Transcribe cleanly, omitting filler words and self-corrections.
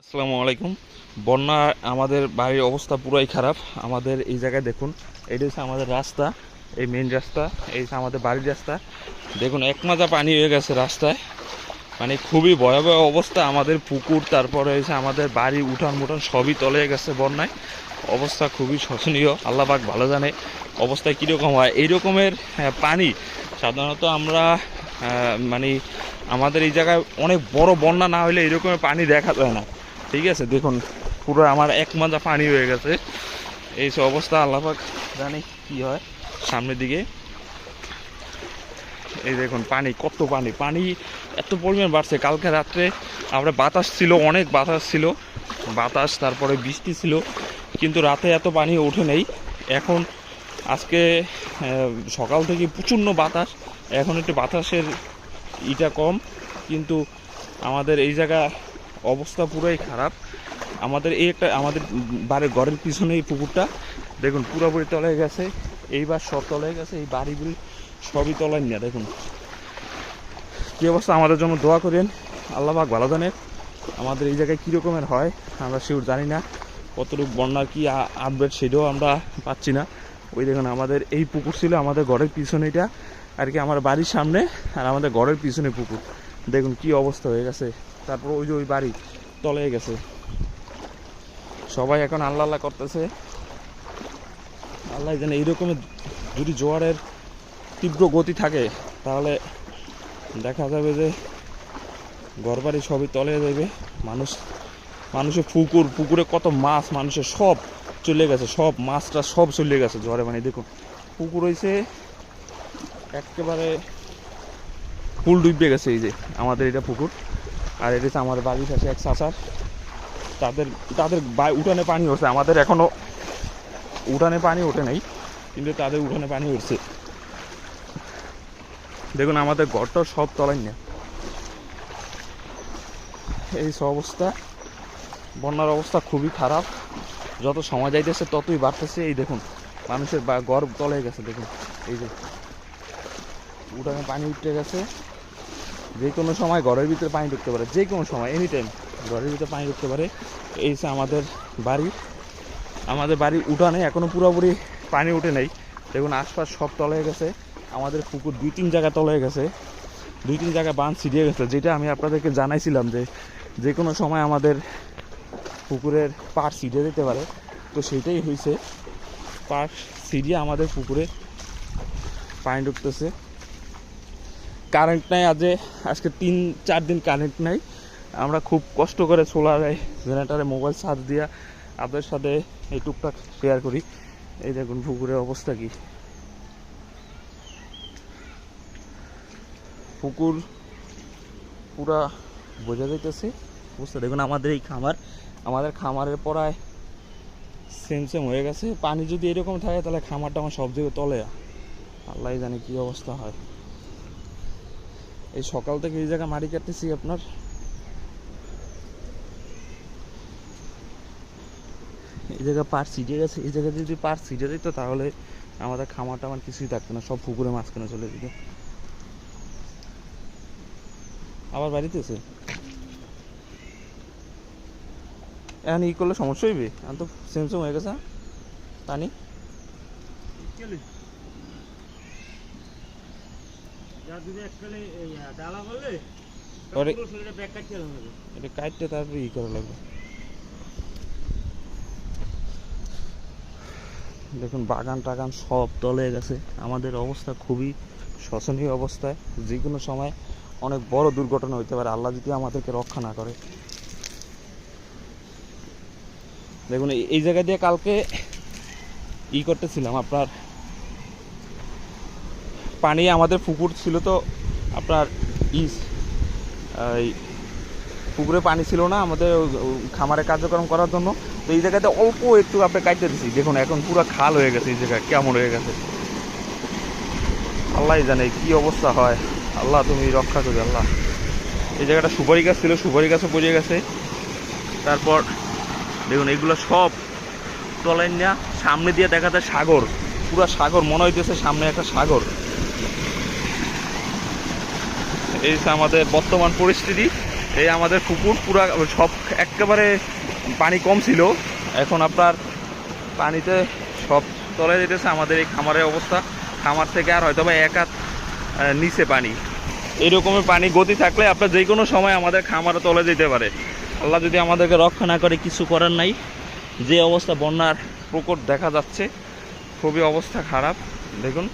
আসসালামু আলাইকুম। বন্যা আমাদের বাড়ির অবস্থা পুরাই খারাপ। আমাদের এই জায়গায় দেখুন, এটা হচ্ছে আমাদের রাস্তা, এই মেইন রাস্তা, এই হচ্ছে আমাদের বাড়ির রাস্তা। দেখুন এক মাজা পানি হয়ে গেছে রাস্তায়, মানে খুবই ভয়াবহ অবস্থা। আমাদের পুকুর, তারপরে হচ্ছে আমাদের বাড়ি, উঠান মুঠান সবই তলে গেছে বন্যায়। অবস্থা খুবই শোচনীয়, আল্লাহ পাক ভালো জানে অবস্থায় কীরকম হয়। এই রকমের পানি সাধারণত আমরা মানে আমাদের এই জায়গায় অনেক বড় বন্যা না হলে এই রকমের পানি দেখা যায় না। ঠিক আছে, দেখুন পুরো আমার এক মাজা পানি হয়ে গেছে। এই সব অবস্থা, আল্লাহ পাক জানি কি হয় সামনের দিকে। এই দেখুন পানি, কত পানি, পানি এত পরিমাণ বাড়ছে। কালকে রাত্রে আমরা বাতাস ছিল, অনেক বাতাস ছিল, বাতাস তারপরে বৃষ্টি ছিল, কিন্তু রাতে এত পানি ওঠে নেই। এখন আজকে সকাল থেকে প্রচণ্ড বাতাস, এখন একটু বাতাসের ইটা কম, কিন্তু আমাদের এই জায়গা অবস্থা পুরোই খারাপ। আমাদের এই একটা আমাদের বাড়ির ঘরের পিছনে এই পুকুরটা দেখুন পুরোপুরি তলায় গেছে, এইবার সব তলায় গেছে, এই বাড়িগুলি সবই তলায় নিয়ে। দেখুন কী অবস্থা, আমাদের জন্য দোয়া করেন, আল্লাহ পাক ভালো জানে আমাদের এই জায়গায় কী রকমের হয়। আমরা শিওর জানি না কতটুকু বন্যার কী আপডেট, সেটাও আমরা পাচ্ছি না। ওই দেখুন আমাদের এই পুকুর ছিল আমাদের ঘরের পিছনে, এটা আর কি আমার বাড়ির সামনে, আর আমাদের ঘরের পিছনে পুকুর। দেখুন কি অবস্থা হয়ে গেছে। তারপর ওই যে ওই বাড়ি তলে গেছে। সবাই এখন আল্লাহ আল্লাহ করতেছে, আল্লাহ জানে এইরকমের যদি জোয়ারের তীব্র গতি থাকে তাহলে দেখা যাবে যে ঘরবাড়ি সবই তলে যাবে। মানুষের পুকুরে কত মাছ, মানুষের সব চলে গেছে, সব মাছটা সব চলে গেছে ঝড়ে। মানে দেখুন পুকুর হয়েছে একেবারে ফুল ডুবে গেছে। এই যে আমাদের এটা পুকুর, আর এটা হচ্ছে আমার বাড়ির কাছে এক চাচার, তাদের তাদের উঠানে পানি উঠছে। আমাদের এখনও উঠানে পানি ওঠে নাই, কিন্তু তাদের উঠানে পানি উঠছে। দেখুন আমাদের ঘরটা সব তলায় না। এই সব অবস্থা, বন্যার অবস্থা খুবই খারাপ। যত সময় যাইতেছে ততই বাড়তেছে। এই দেখুন মানুষের ঘর তলে গেছে। দেখুন এই যে উঠানে পানি উঠে গেছে, যে কোনো সময় ঘরের ভিতরে পানি ঢুকতে পারে, যে কোনো সময় এনি টাইম ঘরের ভিতরে পানি ঢুকতে পারে। এই যে আমাদের বাড়ির উঠানে এখনও পুরোপুরি পানি উঠে নেই। দেখুন আশপাশ সব তলে গেছে। আমাদের পুকুর 2-3 জায়গায় তলে গেছে, 2-3 জায়গায় বাঁধ ছিটিয়ে গেছে, যেটা আমি আপনাদেরকে জানাইছিলাম যে কোনো সময় আমাদের পুকুরের পাড় ছিটিয়ে দিতে পারে। তো সেটাই হয়েছে, পাড় ছিটিয়ে আমাদের পুকুরে পানি ঢুকতেছে। কারেন্ট নাই, আজকে 3-4 দিন কারেন্ট নাই। আমরা খুব কষ্ট করে সোলারে জেনারেটারে মোবাইল চার্জ দিয়ে আপনাদের সাথে এই টুকটাক শেয়ার করি। এই দেখুন পুকুরের অবস্থা কি, পুকুর পুরা বোঝা যাইতেছে অবস্থা। দেখুন আমাদের এই আমাদের খামারের পড়ায় সেম হয়ে গেছে। পানি যদি এরকম থাকে তাহলে খামারটা আমার সব জায়গায় তলে, আল্লাহ জানে কি অবস্থা হয়। এই সকাল থেকে এই জায়গায় মাটি কাটতেছি আপনার, এই জায়গায় পার ছিটে গেছে। এই জায়গায় যদি পার ছিটে দিত তাহলে আমাদের খামারটা আমার কিছুই থাকতো না, সব পুকুরে মাঝখানে চলে যেত। আবার বাড়িতেছে এখন ই করলে সমস্যা হইবে, এখন তো সেম হয়ে গেছে পানি। এটা কাটতে তারপরে ই করা লাগবে। দেখুন বাগান টাগান সব তলে গেছে। আমাদের অবস্থা খুবই শোচনীয় অবস্থায়, যে কোনো সময় অনেক বড় দুর্ঘটনা হইতে পারে, আল্লাহ যদি আমাদেরকে রক্ষা না করে। দেখুন এই জায়গা দিয়ে কালকে করতেছিলাম আপনার, পানি আমাদের পুকুর ছিল তো আপনার এই পুকুরে পানি ছিল না আমাদের খামারে কার্যক্রম করার জন্য। তো এই জায়গাতে অল্প একটু আপনি কাটতে দিচ্ছি, দেখুন এখন পুরো খাল হয়ে গেছে, এই জায়গায় কেমন হয়ে গেছে আল্লাহ জানে কি অবস্থা হয়। আল্লাহ তুমি রক্ষা করি আল্লাহ। এই জায়গাটা সুপারি গাছ ছিল, সুপারি গাছও পড়ে গেছে। তারপর দেখুন এগুলো সব তলায় না, সামনে দিয়ে দেখা যায় সাগর, পুরো সাগর মনে হইতেছে সামনে একটা সাগর। এই আমাদের বর্তমান পরিস্থিতি। এই আমাদের পুকুর পুরা সব একেবারে পানি কম ছিল, এখন আপনার পানিতে সব তলে যেতেছে। আমাদের এই খামারের অবস্থা, খামার থেকে আর হয়তো বা এক হাত নিচে পানি। এইরকমের পানি গতি থাকলে আপনার যে কোনো সময় আমাদের খামারে তলে যেতে পারে। আল্লাহ যদি আমাদেরকে রক্ষা না করে, কিছু করার নাই। যে অবস্থা বন্যার প্রকোপ দেখা যাচ্ছে, খুবই অবস্থা খারাপ। দেখুন